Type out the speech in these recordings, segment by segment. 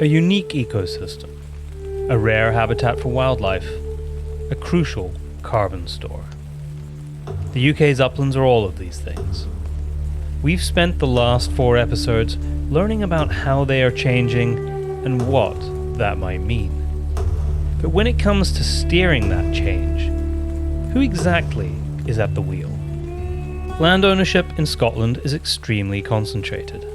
A unique ecosystem, a rare habitat for wildlife, a crucial carbon store. The UK's uplands are all of these things. We've spent the last 4 episodes learning about how they are changing and what that might mean. But when it comes to steering that change, who exactly is at the wheel? Land ownership in Scotland is extremely concentrated.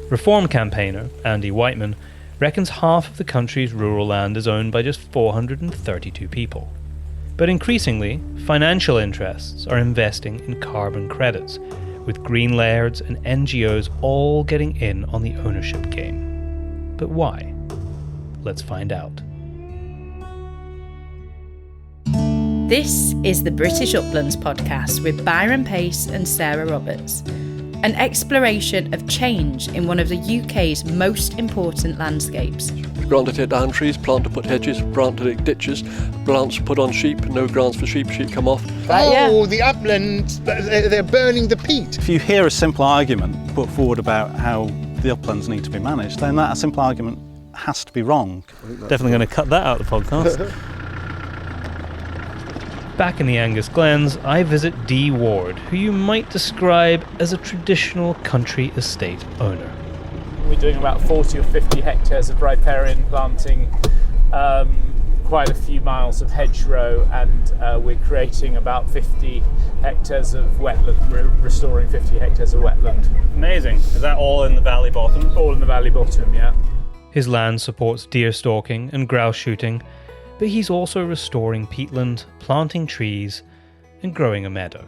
Reform campaigner Andy Whiteman reckons half of the country's rural land is owned by just 432 people. But increasingly, financial interests are investing in carbon credits, with green lairds and NGOs all getting in on the ownership game. But why? Let's find out. This is the British Uplands podcast with Byron Pace and Sarah Roberts, an exploration of change in one of the UK's most important landscapes. Grant to take down trees, plant to put hedges, grant to dig ditches, grants put on sheep, no grants for sheep come off. The uplands, they're burning the peat. If you hear a simple argument put forward about how the uplands need to be managed, then that simple argument has to be wrong. Definitely going to cut that out of the podcast. Back in the Angus Glens, I visit Dee Ward, who you might describe as a traditional country estate owner. We're doing about 40 or 50 hectares of riparian planting, quite a few miles of hedgerow, and we're creating about 50 hectares of wetland, restoring 50 hectares of wetland. Amazing. Is that all in the valley bottom? All in the valley bottom, yeah. His land supports deer stalking and grouse shooting, but he's also restoring peatland, planting trees, and growing a meadow.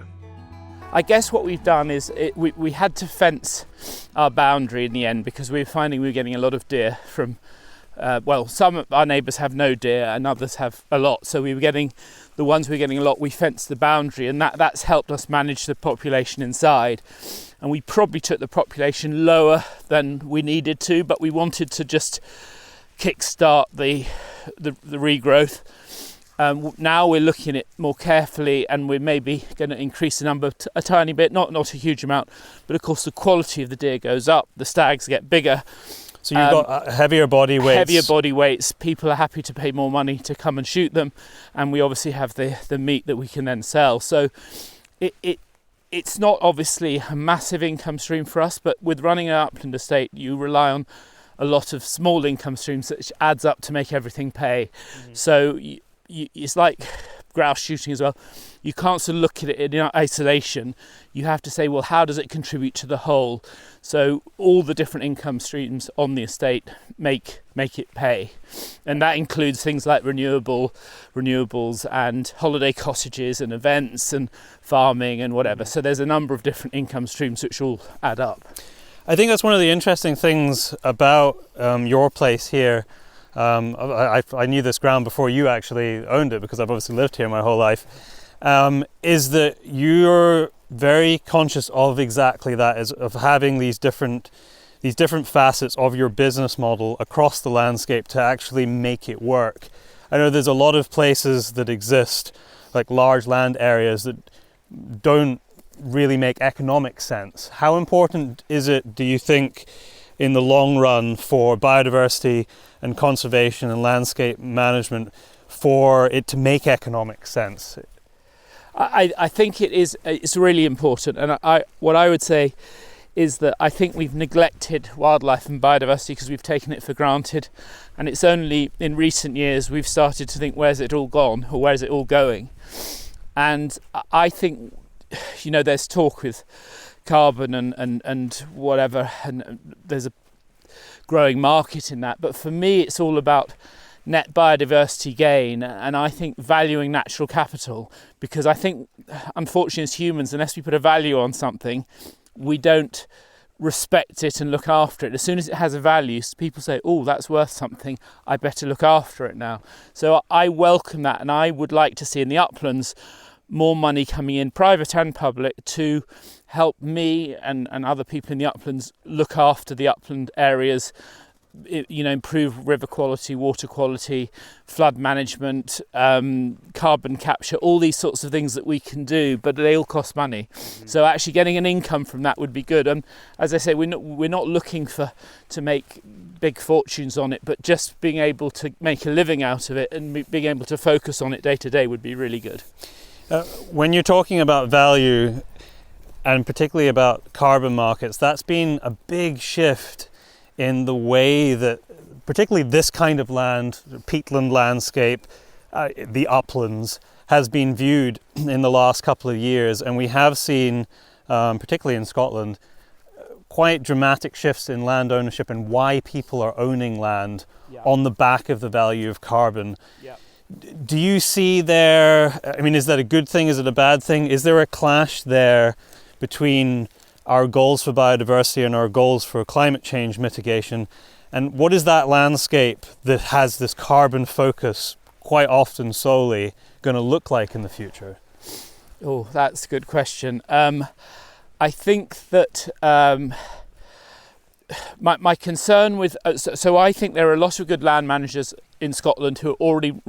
I guess what we've done is we had to fence our boundary in the end because we were finding we were getting a lot of deer from, some of our neighbours have no deer and others have a lot. So we were getting, the ones we were getting a lot, we fenced the boundary, and that's helped us manage the population inside. And we probably took the population lower than we needed to, but we wanted to just kickstart the regrowth. Now we're looking at it more carefully, and we're maybe going to increase the number a tiny bit, not a huge amount, but of course the quality of the deer goes up, the stags get bigger. So you've got heavier body weights. People are happy to pay more money to come and shoot them, and we obviously have the meat that we can then sell. So it's not obviously a massive income stream for us, but with running an upland estate, you rely on a lot of small income streams, which adds up to make everything pay. Mm-hmm. So it's like grouse shooting as well. You can't sort of look at it in isolation. You have to say, well, how does it contribute to the whole? So all the different income streams on the estate make it pay. And that includes things like renewables and holiday cottages and events and farming and whatever. So there's a number of different income streams which all add up. I think that's one of the interesting things about your place here. I knew this ground before you actually owned it, because I've obviously lived here my whole life, is that you're very conscious of exactly that, of having these different facets of your business model across the landscape to actually make it work. I know there's a lot of places that exist, like large land areas, that don't really make economic sense. How important is it, do you think, in the long run for biodiversity and conservation and landscape management for it to make economic sense? I think it's really important, and what I would say is that I think we've neglected wildlife and biodiversity because we've taken it for granted, and it's only in recent years we've started to think, where's it all gone, or where's it all going? And I think, there's talk with carbon and whatever, and there's a growing market in that, but for me it's all about net biodiversity gain, and I think valuing natural capital, because I think unfortunately as humans, unless we put a value on something, we don't respect it and look after it. As soon as it has a value, people say, oh, that's worth something, I better look after it now. So I welcome that, and I would like to see in the uplands more money coming in, private and public, to help me and other people in the uplands look after the upland areas improve river quality, water quality, flood management, carbon capture, all these sorts of things that we can do, but they all cost money. So actually getting an income from that would be good. And as I say, we're not looking to make big fortunes on it, but just being able to make a living out of it and being able to focus on it day to day would be really good. When you're talking about value, and particularly about carbon markets, that's been a big shift in the way that particularly this kind of land, peatland landscape, the uplands, has been viewed in the last couple of years. And we have seen, particularly in Scotland, quite dramatic shifts in land ownership and why people are owning land on the back of the value of carbon. Yeah. Do you see there, I mean, is that a good thing? Is it a bad thing? Is there a clash there between our goals for biodiversity and our goals for climate change mitigation? And what is that landscape that has this carbon focus quite often solely going to look like in the future? Oh, that's a good question. I think that my concern with... So I think there are a lot of good land managers in Scotland who are already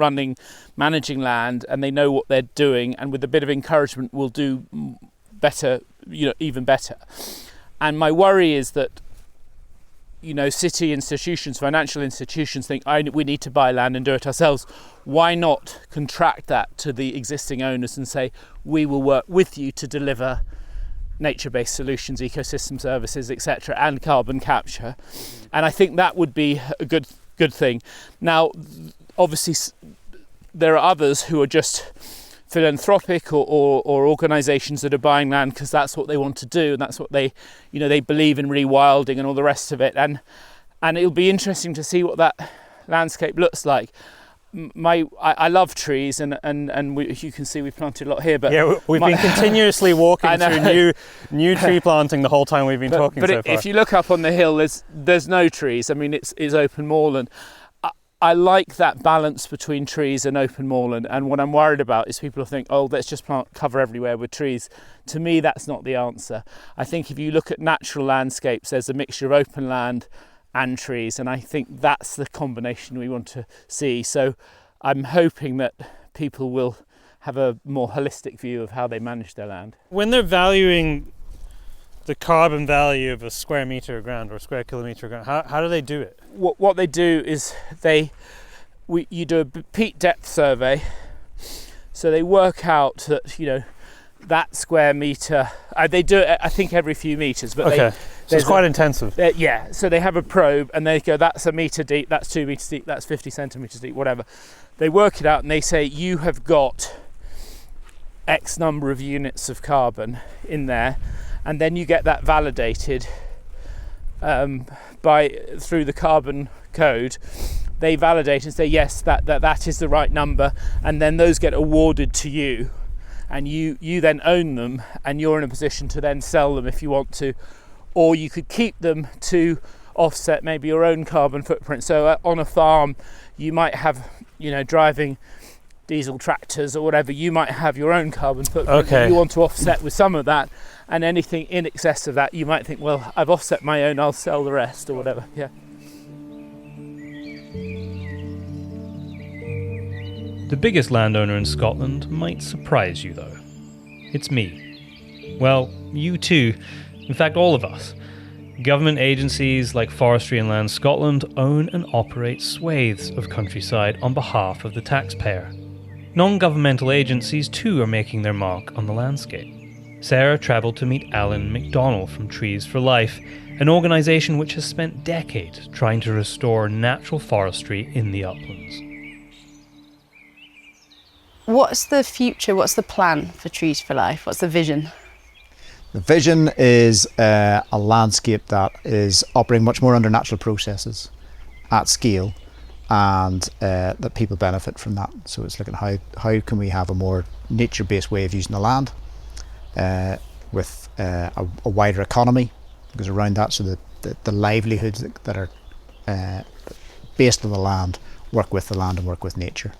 managing land, and they know what they're doing, and with a bit of encouragement will do better, even better. And my worry is that, city institutions, financial institutions think we need to buy land and do it ourselves. Why not contract that to the existing owners and say, we will work with you to deliver nature-based solutions, ecosystem services, etc., and carbon capture? And I think that would be a good thing. Now, obviously, there are others who are just philanthropic or organisations that are buying land because that's what they want to do, and that's what they believe in, rewilding and all the rest of it. And it'll be interesting to see what that landscape looks like. I love trees, and you can see we've planted a lot here. But yeah, we've been continuously walking through new tree planting the whole time we've been talking so far. If you look up on the hill, there's no trees. I mean, it's open moorland. I like that balance between trees and open moorland, and what I'm worried about is people think, oh, let's just cover everywhere with trees. To me, that's not the answer. I think if you look at natural landscapes, there's a mixture of open land and trees, and I think that's the combination we want to see. So I'm hoping that people will have a more holistic view of how they manage their land. When they're valuing the carbon value of a square metre of ground or a square kilometre of ground, how do they do it? What they do is you do a peat depth survey, so they work out that that square metre. They do it, I think, every few metres, but okay. So it's quite intensive. Yeah, so they have a probe and they go, that's a metre deep, that's 2 metres deep, that's 50 centimetres deep, whatever. They work it out and they say you have got X number of units of carbon in there, and then you get that validated through the carbon code. They validate and say yes, that is the right number, and then those get awarded to you, and you then own them, and you're in a position to then sell them if you want to, or you could keep them to offset maybe your own carbon footprint. So on a farm, you might have, driving diesel tractors or whatever, you might have your own carbon footprint that you want to offset with some of that, and anything in excess of that, you might think, well, I've offset my own, I'll sell the rest or whatever. Yeah. The biggest landowner in Scotland might surprise you though. It's me. Well, you too. In fact, all of us. Government agencies like Forestry and Land Scotland own and operate swathes of countryside on behalf of the taxpayer. Non-governmental agencies too are making their mark on the landscape. Sarah travelled to meet Alan McDonnell from Trees for Life, an organisation which has spent decades trying to restore natural forestry in the uplands. What's the future? What's the plan for Trees for Life? What's the vision? The vision is a landscape that is operating much more under natural processes at scale, and that people benefit from that. So it's looking at how can we have a more nature-based way of using the land with a wider economy goes around that, so that the livelihoods that are based on the land work with the land and work with nature.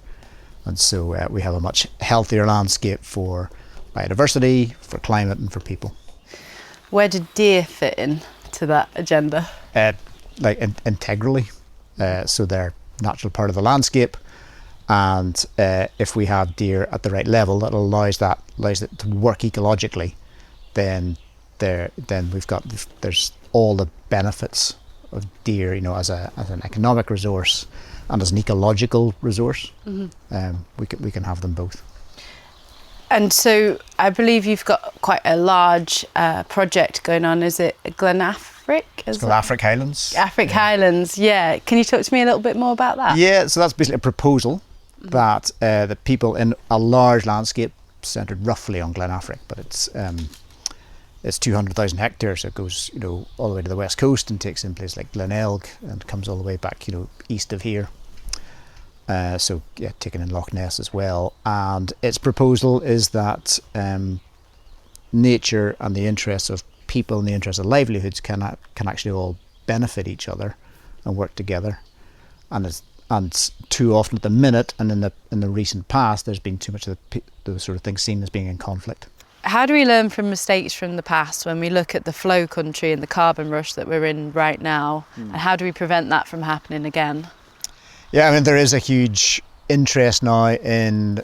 And so we have a much healthier landscape for biodiversity, for climate and for people. Where did deer fit in to that agenda? Integrally. so they're natural part of the landscape. And if we have deer at the right level that allows it to work ecologically, then there's all the benefits of deer, as an economic resource and as an ecological resource. We can have them both. And so I believe you've got quite a large project going on. Is it Glenafric? It's called Afric Highlands. Afric Highlands, yeah. Can you talk to me a little bit more about that? Yeah, so that's basically a proposal that the people in a large landscape centred roughly on Glenafric, but it's 200,000 hectares. So it goes, all the way to the west coast and takes in places like Glenelg and comes all the way back, east of here. Taking in Loch Ness as well. And its proposal is that nature and the interests of people and the interests of livelihoods can actually all benefit each other and work together. And too often at the minute and in the recent past, there's been too much of those sort of things seen as being in conflict. How do we learn from mistakes from the past when we look at the flow country and the carbon rush that we're in right now? And how do we prevent that from happening again? Yeah, there is a huge interest now in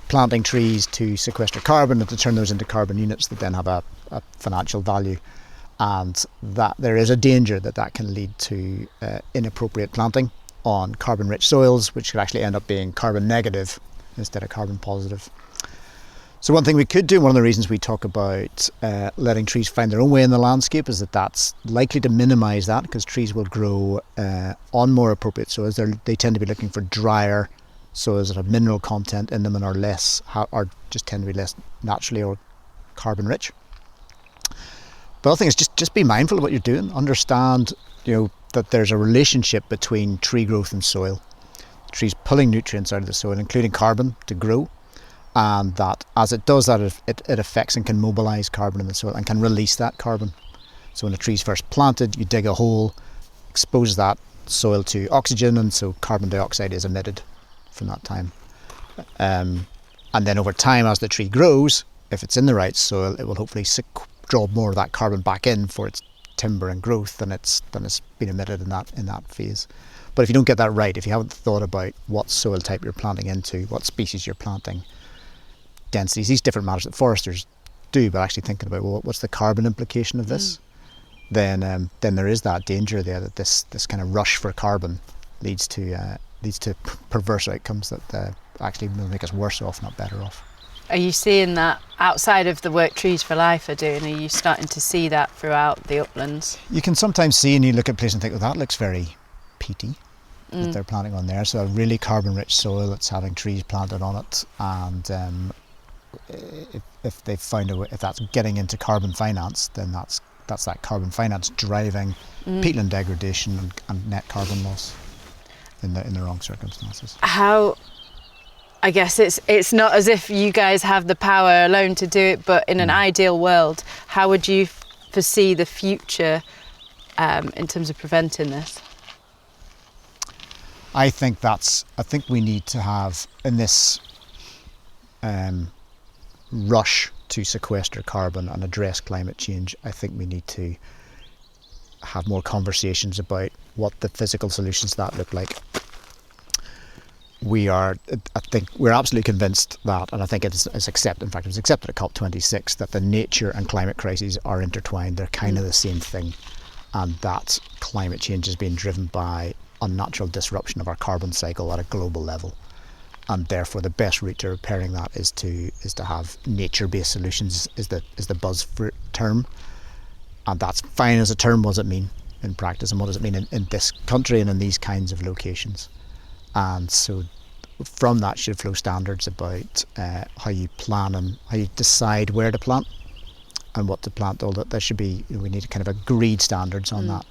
planting trees to sequester carbon and to turn those into carbon units that then have a financial value, and that there is a danger that can lead to inappropriate planting on carbon-rich soils, which could actually end up being carbon negative instead of carbon positive. So one thing we could do, one of the reasons we talk about letting trees find their own way in the landscape, is that's likely to minimise that, because trees will grow on more appropriate soils. They tend to be looking for drier soils that have mineral content in them and are just tend to be less naturally or carbon rich. The other thing is just be mindful of what you're doing. Understand, that there's a relationship between tree growth and soil. The tree's pulling nutrients out of the soil, including carbon, to grow. And that as it does that, it affects and can mobilise carbon in the soil and can release that carbon. So when a tree's first planted, you dig a hole, expose that soil to oxygen, and so carbon dioxide is emitted from that time. And then over time, as the tree grows, if it's in the right soil, it will hopefully draw more of that carbon back in for its timber and growth than it's been emitted in that phase. But if you don't get that right, if you haven't thought about what soil type you're planting into, what species you're planting, densities, these different matters that foresters do, but actually thinking about, well, what's the carbon implication of this? Then there is that danger there that this kind of rush for carbon leads to perverse outcomes that actually will make us worse off, not better off. Are you seeing that outside of the work Trees for Life are doing? Are you starting to see that throughout the uplands? You can sometimes see, and you look at places and think, that looks very peaty that they're planting on there. So a really carbon-rich soil that's having trees planted on it, and if they've found a way, if that's getting into carbon finance, then that's that carbon finance driving peatland degradation and net carbon loss in the wrong circumstances. How? I guess it's not as if you guys have the power alone to do it, but in an ideal world, how would you foresee the future in terms of preventing this? I think we need to have, in this rush to sequester carbon and address climate change, I think we need to have more conversations about what the physical solutions to that look like. I think we're absolutely convinced that, and I think it's accepted, in fact it was accepted at COP26, that the nature and climate crises are intertwined. They're kind of the same thing, and that climate change is being driven by unnatural disruption of our carbon cycle at a global level. And therefore the best route to repairing that is to have nature-based solutions is the buzz term. And that's fine as a term. What does it mean in practice, and what does it mean in this country and in these kinds of locations? And so from that should flow standards about how you plan and how you decide where to plant and what to plant. All that there should be, we need kind of agreed standards on that,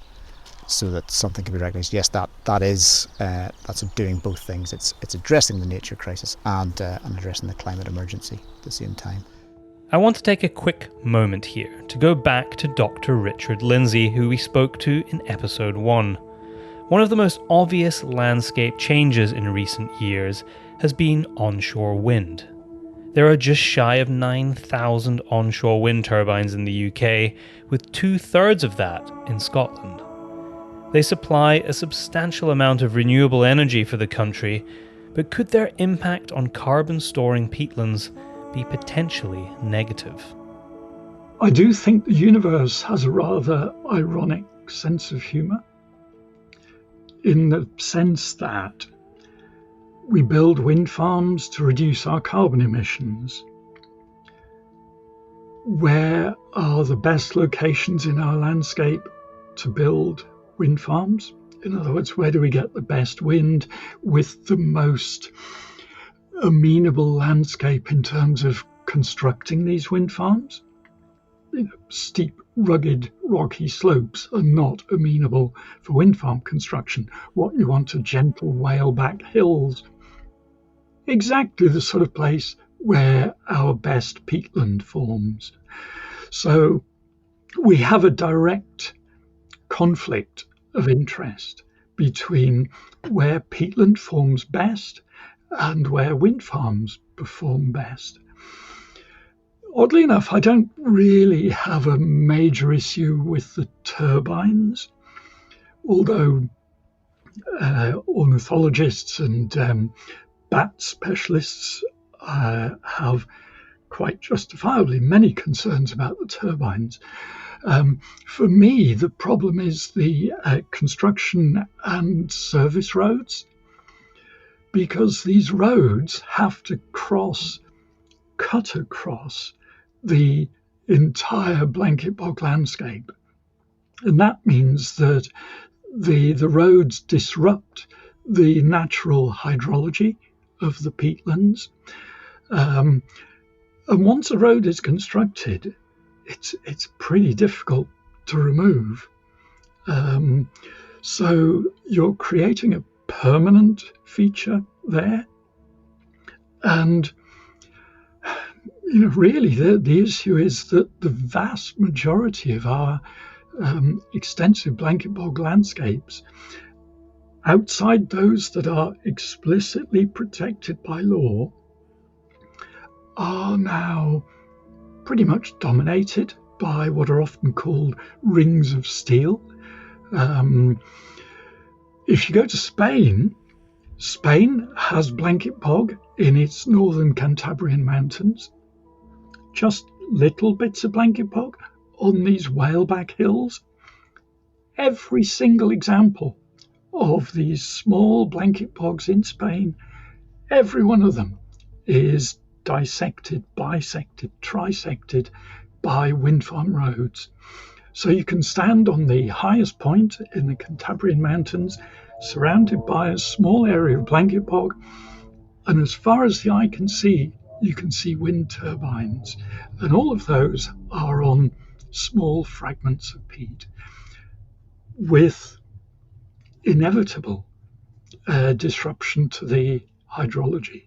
so that something can be recognised. Yes, that's doing both things. It's addressing the nature crisis and addressing the climate emergency at the same time. I want to take a quick moment here to go back to Dr. Richard Lindsay, who we spoke to in episode 1. One of the most obvious landscape changes in recent years has been onshore wind. There are just shy of 9,000 onshore wind turbines in the UK, with 2/3 of that in Scotland. They supply a substantial amount of renewable energy for the country, but could their impact on carbon-storing peatlands be potentially negative? I do think the universe has a rather ironic sense of humour, in the sense that we build wind farms to reduce our carbon emissions. Where are the best locations in our landscape to build wind farms? In other words, where do we get the best wind with the most amenable landscape in terms of constructing these wind farms? Steep, rugged, rocky slopes are not amenable for wind farm construction. What you want are gentle, whale-back hills. Exactly the sort of place where our best peatland forms. So we have a direct conflict of interest between where peatland forms best and where wind farms perform best. Oddly enough, I don't really have a major issue with the turbines, although ornithologists and bat specialists have quite justifiably many concerns about the turbines. For me, the problem is the construction and service roads, because these roads have to cut across the entire blanket bog landscape. And that means that the roads disrupt the natural hydrology of the peatlands. And once a road is constructed, it's pretty difficult to remove. So you're creating a permanent feature there. And really, the issue is that the vast majority of our extensive blanket bog landscapes, outside those that are explicitly protected by law, are now pretty much dominated by what are often called rings of steel. If you go to Spain, Spain has blanket bog in its northern Cantabrian mountains, just little bits of blanket bog on these whaleback hills. Every single example of these small blanket bogs in Spain, every one of them is dissected, bisected, trisected by wind farm roads. So you can stand on the highest point in the Cantabrian mountains, surrounded by a small area of blanket bog, and as far as the eye can see, you can see wind turbines, and all of those are on small fragments of peat with inevitable disruption to the hydrology.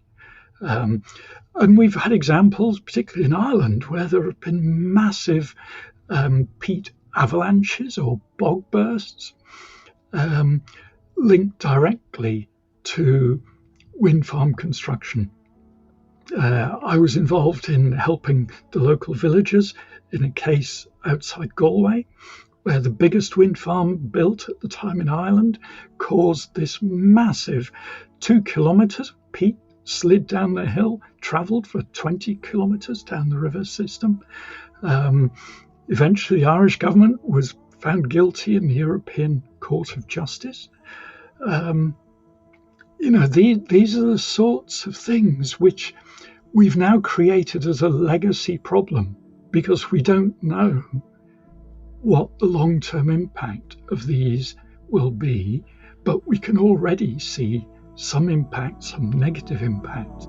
And we've had examples, particularly in Ireland, where there have been massive peat avalanches or bog bursts linked directly to wind farm construction. I was involved in helping the local villagers in a case outside Galway, where the biggest wind farm built at the time in Ireland caused this massive 2 kilometres of peat slid down the hill, travelled for 20 kilometres down the river system. Eventually, the Irish government was found guilty in the European Court of Justice. These are the sorts of things which we've now created as a legacy problem, because we don't know what the long-term impact of these will be, but we can already see some impact, some negative impact.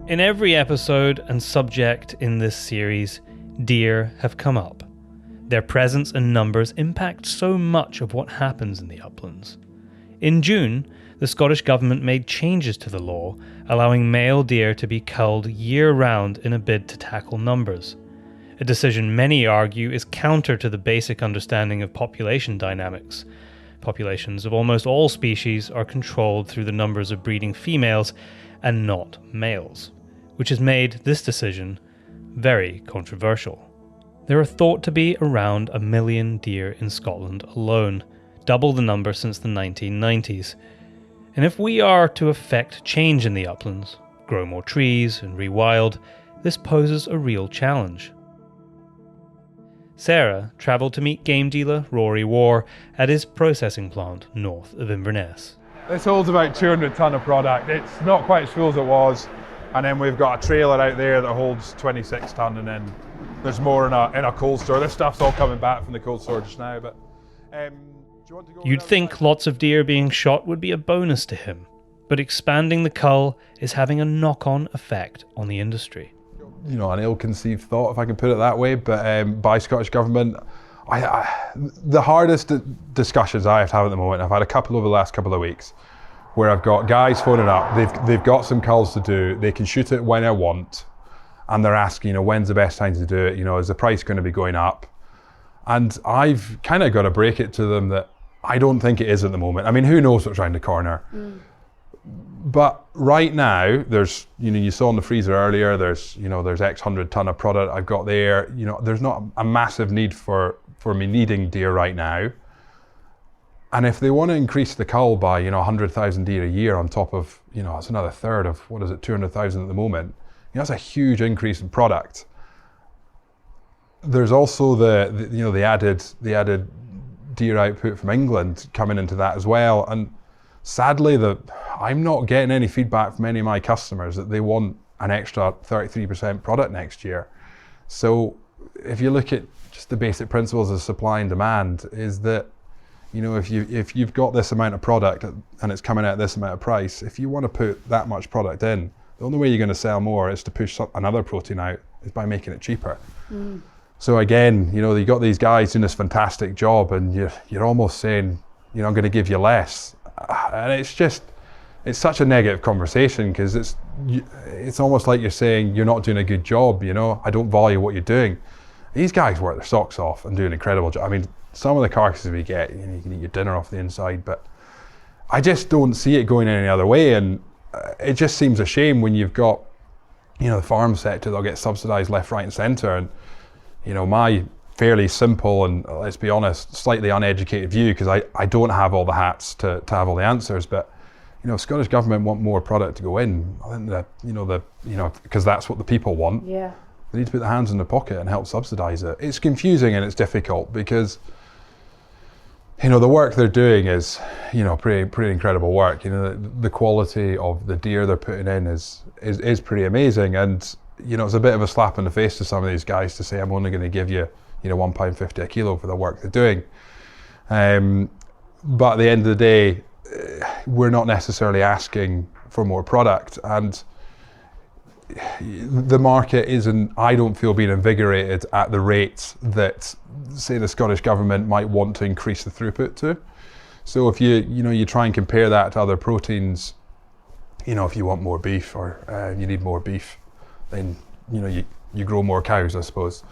In every episode and subject in this series, deer have come up. Their presence and numbers impact so much of what happens in the uplands. In June, the Scottish Government made changes to the law, allowing male deer to be culled year-round in a bid to tackle numbers. A decision many argue is counter to the basic understanding of population dynamics. Populations of almost all species are controlled through the numbers of breeding females and not males, which has made this decision very controversial. There are thought to be around 1 million deer in Scotland alone, double the number since the 1990s. And if we are to effect change in the uplands, grow more trees and rewild, this poses a real challenge. Sarah travelled to meet game dealer Rory Warr at his processing plant north of Inverness. This holds about 200 tonne of product. It's not quite as full as it was, and then we've got a trailer out there that holds 26 tonne, and then there's more in a cold store. This stuff's all coming back from the cold store just now. But do you want to go? You'd think lots of deer being shot would be a bonus to him, but expanding the cull is having a knock-on effect on the industry. You know, an ill-conceived thought, if I can put it that way, but by Scottish Government. The hardest discussions I have to have at the moment, I've had a couple over the last couple of weeks, where I've got guys phoning up, they've got some culls to do, they can shoot it when I want, and they're asking, you know, when's the best time to do it, you know, is the price going to be going up? And I've kind of got to break it to them that I don't think it is at the moment. I mean, who knows what's around the corner? But right now, there's, you know, you saw in the freezer earlier, there's X 100 tonne of product I've got there. You know, there's not a massive need for me needing deer right now. And if they want to increase the cull by, you know, 100,000 deer a year on top of, you know, that's another third of, 200,000 at the moment. You know, that's a huge increase in product. There's also the added deer output from England coming into that as well. And sadly, I'm not getting any feedback from any of my customers that they want an extra 33% product next year. So if you look at just the basic principles of supply and demand, is that, you know, if you've got this amount of product and it's coming at this amount of price, if you want to put that much product in, the only way you're going to sell more is to push another protein out, is by making it cheaper. So again, you know, you got these guys doing this fantastic job, and you're almost saying, you know, I'm going to give you less, and it's such a negative conversation, because it's almost like you're saying you're not doing a good job. You know, I don't value what you're doing. These guys work their socks off and do an incredible job. I mean, some of the carcasses we get, you know, you can eat your dinner off the inside, but I just don't see it going any other way. And it just seems a shame when you've got, you know, the farm sector that'll get subsidised left, right and centre. And, you know, my fairly simple and, let's be honest, slightly uneducated view, because I don't have all the hats to have all the answers, but, you know, Scottish Government want more product to go in. I think because that's what the people want. Yeah. They need to put their hands in their pocket and help subsidise it. It's confusing and it's difficult, because, you know, the work they're doing is, you know, pretty incredible work. You know, the quality of the deer they're putting in is pretty amazing. And, you know, it's a bit of a slap in the face to some of these guys to say, I'm only going to give you, you know, £1.50 a kilo for the work they're doing. But at the end of the day, we're not necessarily asking for more product, and the market isn't, I don't feel, being invigorated at the rates that, say, the Scottish Government might want to increase the throughput to. So if you try and compare that to other proteins, you know, if you want more beef or you need more beef, then, you know, you grow more cows, I suppose.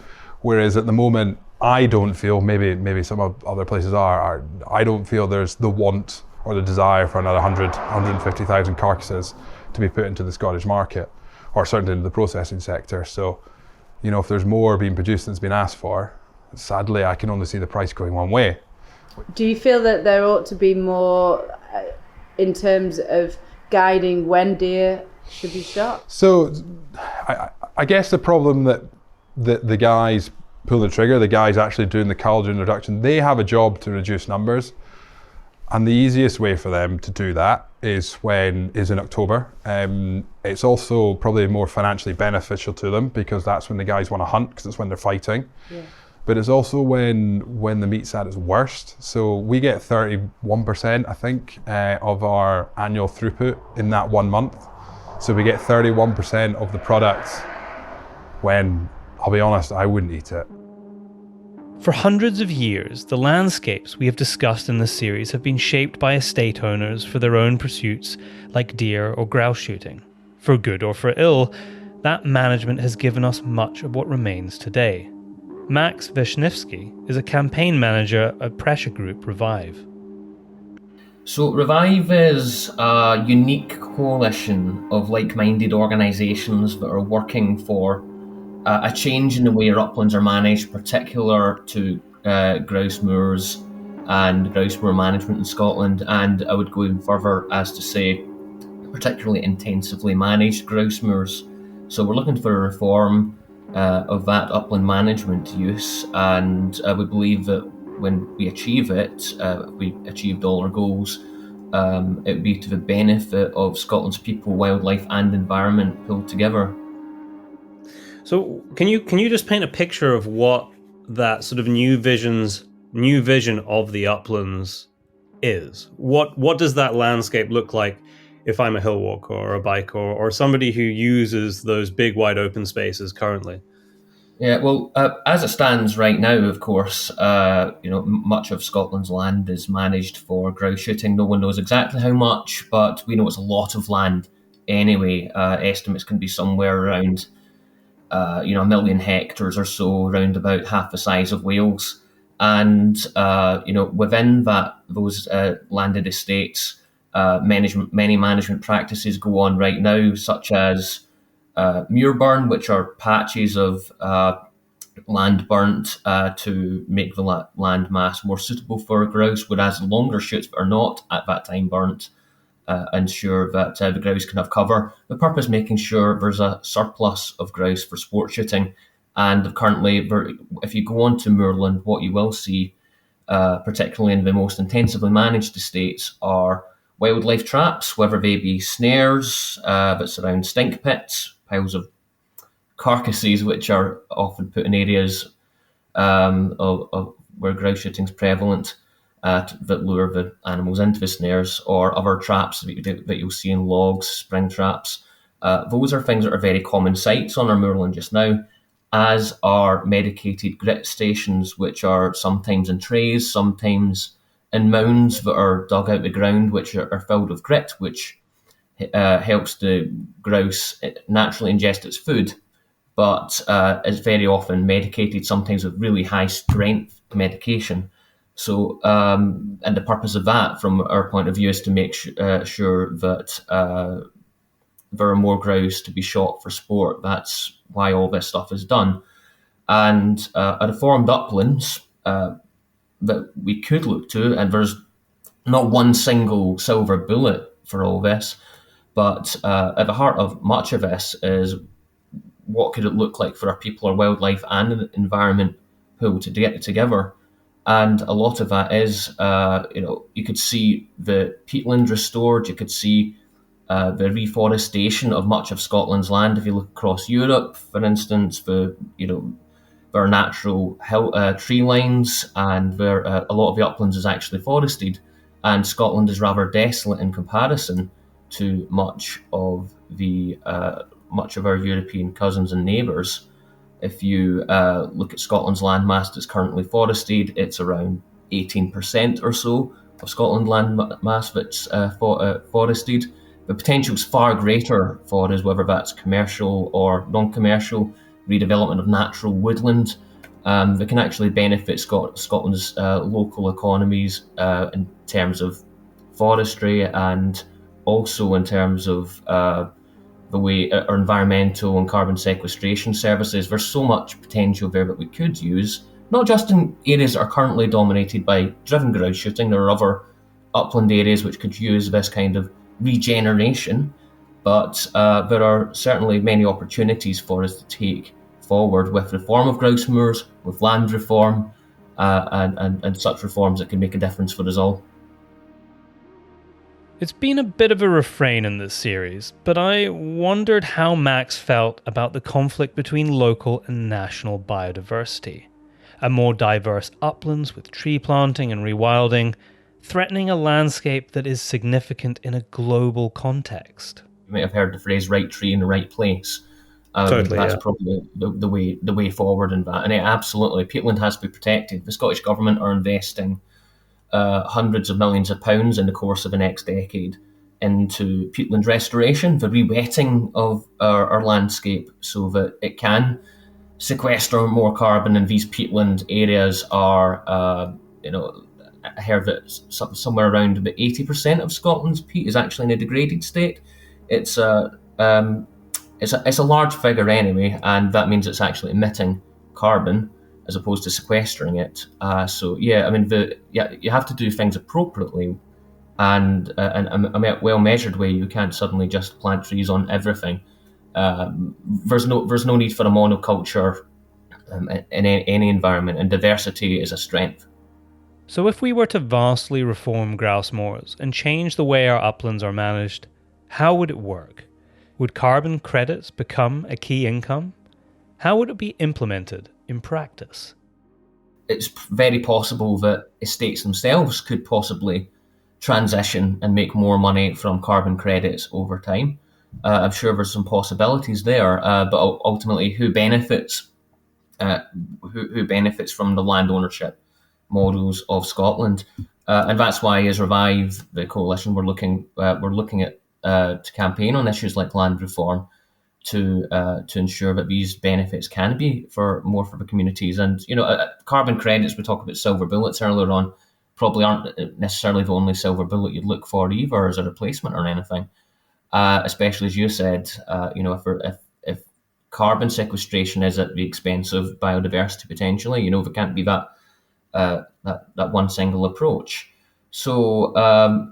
Whereas at the moment, I don't feel, maybe some other places I don't feel there's the want or the desire for another 150,000 carcasses to be put into the Scottish market, or certainly into the processing sector. So, you know, if there's more being produced than's been asked for, sadly, I can only see the price going one way. Do you feel that there ought to be more in terms of guiding when deer should be shot? So, I guess the problem that the guys pull the trigger, the guys actually doing the cull during reduction, they have a job to reduce numbers. And the easiest way for them to do that is in October. It's also probably more financially beneficial to them, because that's when the guys want to hunt, because it's when they're fighting. Yeah. But it's also when the meat's at its worst. So we get 31%, I think, of our annual throughput in that 1 month. So we get 31% of the product when, I'll be honest, I wouldn't eat it. For hundreds of years, the landscapes we have discussed in this series have been shaped by estate owners for their own pursuits, like deer or grouse shooting. For good or for ill, that management has given us much of what remains today. Max Wisniewski is a campaign manager at pressure group Revive. So Revive is a unique coalition of like-minded organisations that are working for a change in the way our uplands are managed, particular to grouse moors and grouse moor management in Scotland. And I would go even further as to say particularly intensively managed grouse moors. So we're looking for a reform of that upland management use, and we believe that when we achieve it, we achieved all our goals, it would be to the benefit of Scotland's people, wildlife and environment pulled together. So can you just paint a picture of what that sort of new vision of the uplands is? What does that landscape look like if I'm a hill walker or a biker or somebody who uses those big wide open spaces currently? Yeah, well, as it stands right now, of course, much of Scotland's land is managed for grouse shooting. No one knows exactly how much, but we know it's a lot of land anyway. Estimates can be somewhere around 1 million hectares or so, around about half the size of Wales. And, within those landed estates, many management practices go on right now, such as muir burn, which are patches of land burnt to make the land mass more suitable for grouse, whereas longer shoots that are not at that time burnt ensure that the grouse can have cover. The purpose making sure there's a surplus of grouse for sport shooting. And currently, if you go on to moorland, what you will see, particularly in the most intensively managed estates, are wildlife traps, whether they be snares that surround stink pits, piles of carcasses which are often put in areas of where grouse shooting is prevalent, that lure the animals into the snares, or other traps that you'll see in logs, spring traps. Those are things that are very common sights on our moorland just now, as are medicated grit stations, which are sometimes in trays, sometimes in mounds that are dug out the ground, which are filled with grit, which helps the grouse naturally ingest its food, but is very often medicated, sometimes with really high strength medication. So, and the purpose of that, from our point of view, is to make sure that there are more grouse to be shot for sport. That's why all this stuff is done. And a reformed uplands that we could look to, and there's not one single silver bullet for all this, but at the heart of much of this is what could it look like for our people, our wildlife and the environment pulled to get together. And a lot of that is, you could see the peatland restored, you could see the reforestation of much of Scotland's land. If you look across Europe, for instance, there are natural tree lines, and where a lot of the uplands is actually forested, and Scotland is rather desolate in comparison to much of our European cousins and neighbours. If you look at Scotland's landmass that's currently forested, it's around 18% or so of Scotland's landmass that's forested. The potential is far greater for us, whether that's commercial or non-commercial redevelopment of natural woodland that can actually benefit Scotland's local economies in terms of forestry, and also in terms of the way our environmental and carbon sequestration services. There's so much potential there that we could use, not just in areas that are currently dominated by driven grouse shooting. There are other upland areas which could use this kind of regeneration, but there are certainly many opportunities for us to take forward with reform of grouse moors, with land reform, and such reforms that can make a difference for us all. It's been a bit of a refrain in this series, but I wondered how Max felt about the conflict between local and national biodiversity. A more diverse uplands with tree planting and rewilding, threatening a landscape that is significant in a global context. You might have heard the phrase "right tree in the right place." Totally, that's yeah. probably the way forward in that. And absolutely, peatland has to be protected. The Scottish Government are investing hundreds of millions of pounds in the course of the next decade into peatland restoration, the re-wetting of our landscape so that it can sequester more carbon. And these peatland areas are, I heard that somewhere around about 80% of Scotland's peat is actually in a degraded state. It's it's a large figure anyway, and that means it's actually emitting carbon as opposed to sequestering it. So yeah, I mean, you have to do things appropriately and a well-measured way. You can't suddenly just plant trees on everything. There's no need for a monoculture in any environment, and diversity is a strength. So if we were to vastly reform grouse moors and change the way our uplands are managed, how would it work? Would carbon credits become a key income? How would it be implemented in practice? It's very possible that estates themselves could possibly transition and make more money from carbon credits over time. I'm sure there's some possibilities there, but ultimately, who benefits? Who benefits from the land ownership models of Scotland? And that's why, as Revive, the coalition, we're looking at to campaign on issues like land reform to ensure that these benefits can be more for the communities. And carbon credits, we talked about silver bullets earlier on, probably aren't necessarily the only silver bullet you'd look for either as a replacement or anything. Especially as you said, if carbon sequestration is at the expense of biodiversity potentially, there can't be that one single approach. So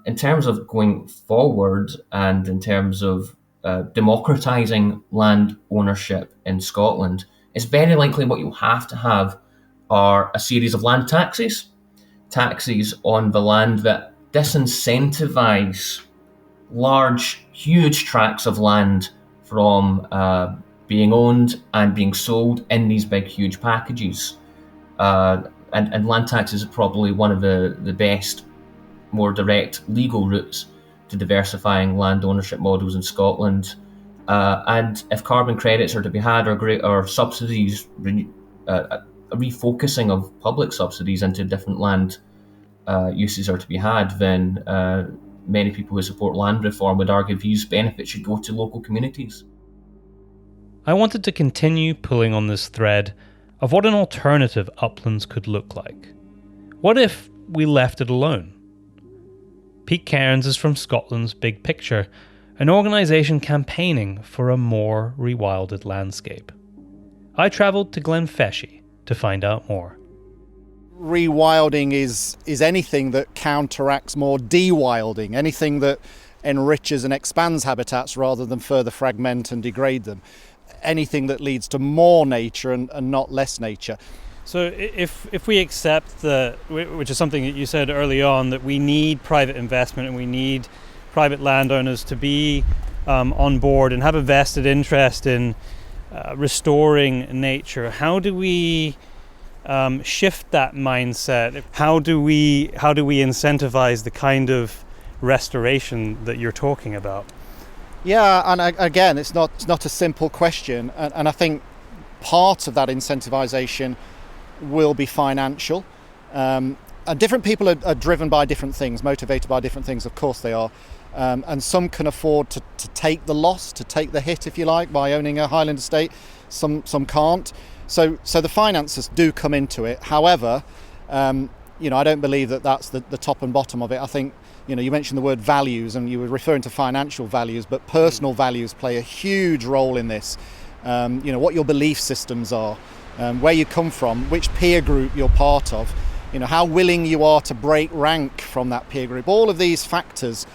in terms of going forward and in terms of democratising land ownership in Scotland, it's very likely what you'll have to have are a series of land taxes on the land that disincentivise huge tracts of land from being owned and being sold in these big, huge packages. And land taxes are probably one of the best, more direct legal routes to diversifying land ownership models in Scotland. And if carbon credits are to be had, or subsidies, a refocusing of public subsidies into different land uses are to be had, then many people who support land reform would argue these benefits should go to local communities. I wanted to continue pulling on this thread of what an alternative uplands could look like. What if we left it alone? Pete Cairns is from Scotland's Big Picture, an organisation campaigning for a more rewilded landscape. I travelled to Glenfeshie to find out more. Rewilding is anything that counteracts more de-wilding, anything that enriches and expands habitats rather than further fragment and degrade them, anything that leads to more nature and not less nature. So if we accept that, which is something that you said early on, that we need private investment and we need private landowners to be on board and have a vested interest in restoring nature, how do we shift that mindset? How do we incentivize the kind of restoration that you're talking about? Yeah, and again, it's not a simple question, and I think part of that incentivization will be financial. And different people are driven by different things, motivated by different things, of course they are. And some can afford to take the loss, to take the hit, if you like, by owning a Highland estate. Some can't. So the finances do come into it. However, I don't believe that that's the top and bottom of it. I think, you mentioned the word values, and you were referring to financial values, but personal values play a huge role in this. What your belief systems are, where you come from, which peer group you're part of, how willing you are to break rank from that peer group. All of these factors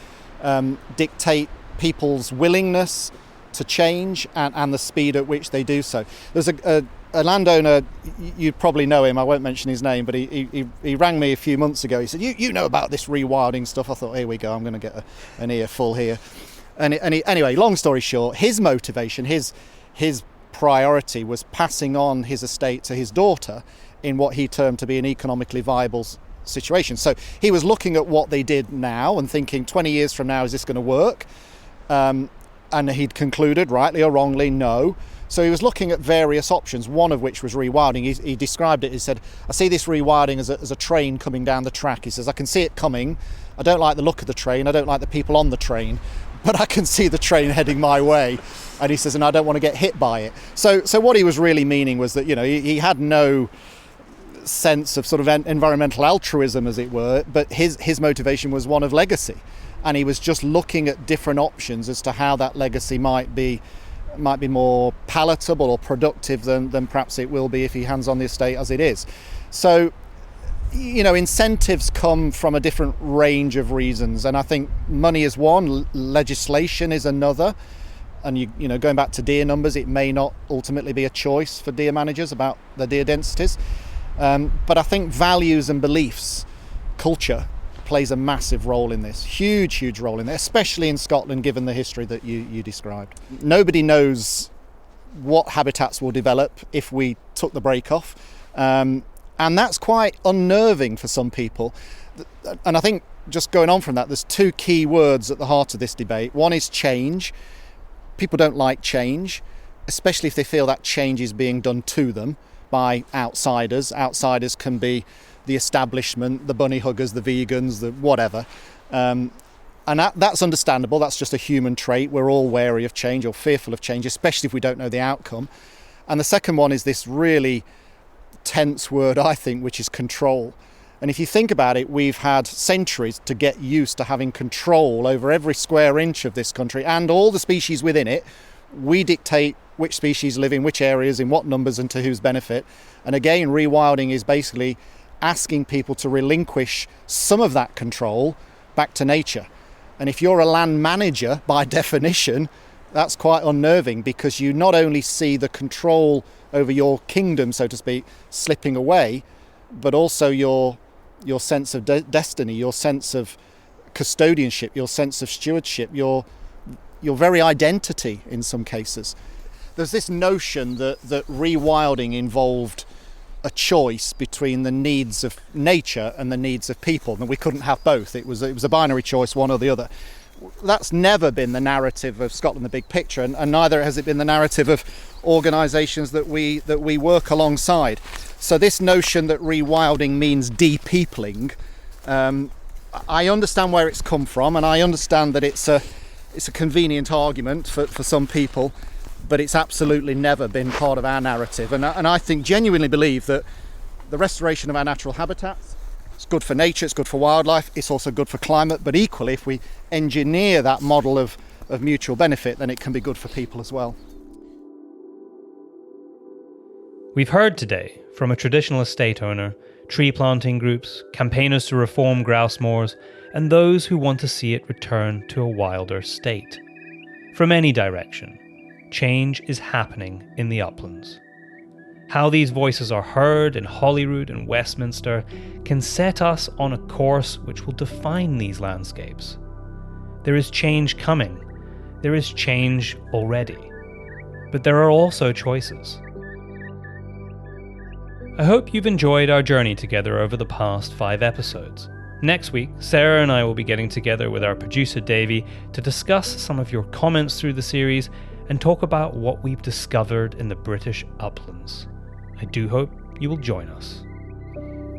dictate people's willingness to change and the speed at which they do so. There's a landowner, you probably know him, I won't mention his name, but he rang me a few months ago. He said, you know about this rewilding stuff. I thought, here we go, I'm going to get an earful here. Anyway, long story short, his motivation, his priority was passing on his estate to his daughter in what he termed to be an economically viable situation. So he was looking at what they did now and thinking, 20 years from now, is this going to work? And he'd concluded, rightly or wrongly, no. So he was looking at various options, one of which was rewilding. He described it, he said, I see this rewilding as a train coming down the track. He says, I can see it coming. I don't like the look of the train. I don't like the people on the train, but I can see the train heading my way. And he says, and I don't want to get hit by it. So what he was really meaning was that, he had no sense of sort of environmental altruism, as it were, but his motivation was one of legacy. And he was just looking at different options as to how that legacy might be might be more palatable or productive than perhaps it will be if he hands on the estate as it is. So, incentives come from a different range of reasons, and I think money is one, legislation is another. And going back to deer numbers, it may not ultimately be a choice for deer managers about the deer densities. But I think values and beliefs, culture, plays a massive role in this, huge role in this, especially in Scotland, given the history that you described. Nobody knows what habitats will develop if we took the brake off. And that's quite unnerving for some people. And I think just going on from that, there's two key words at the heart of this debate. One is change. People don't like change, especially if they feel that change is being done to them by outsiders. Outsiders can be the establishment, the bunny huggers, the vegans, the whatever. And that's understandable. That's just a human trait. We're all wary of change or fearful of change, especially if we don't know the outcome. And the second one is this really tense word, I think, which is control. And if you think about it, we've had centuries to get used to having control over every square inch of this country and all the species within it. We dictate which species live in which areas, in what numbers, and to whose benefit. And again, rewilding is basically asking people to relinquish some of that control back to nature. And if you're a land manager, by definition, that's quite unnerving, because you not only see the control over your kingdom, so to speak, slipping away, but also your sense of destiny, your sense of custodianship, your sense of stewardship, your very identity in some cases. There's this notion that rewilding involved a choice between the needs of nature and the needs of people, and we couldn't have both. It was a binary choice, one or the other. That's never been the narrative of Scotland the Big Picture, and neither has it been the narrative of organisations that we work alongside. So this notion that rewilding means depeopling, I understand where it's come from, and I understand that it's a convenient argument for some people, but it's absolutely never been part of our narrative. And I genuinely believe that the restoration of our natural habitats, it's good for nature, it's good for wildlife, it's also good for climate, but equally, if we engineer that model of mutual benefit, then it can be good for people as well. We've heard today from a traditional estate owner, tree planting groups, campaigners to reform grouse moors, and those who want to see it return to a wilder state. From any direction, change is happening in the uplands. How these voices are heard in Holyrood and Westminster can set us on a course which will define these landscapes. There is change coming. There is change already. But there are also choices. I hope you've enjoyed our journey together over the past 5 episodes. Next week, Sarah and I will be getting together with our producer Davey to discuss some of your comments through the series and talk about what we've discovered in the British uplands. I do hope you will join us.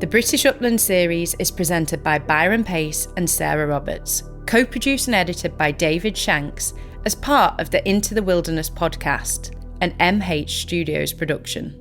The British Uplands series is presented by Byron Pace and Sarah Roberts, co-produced and edited by David Shanks as part of the Into the Wilderness podcast, an MH Studios production.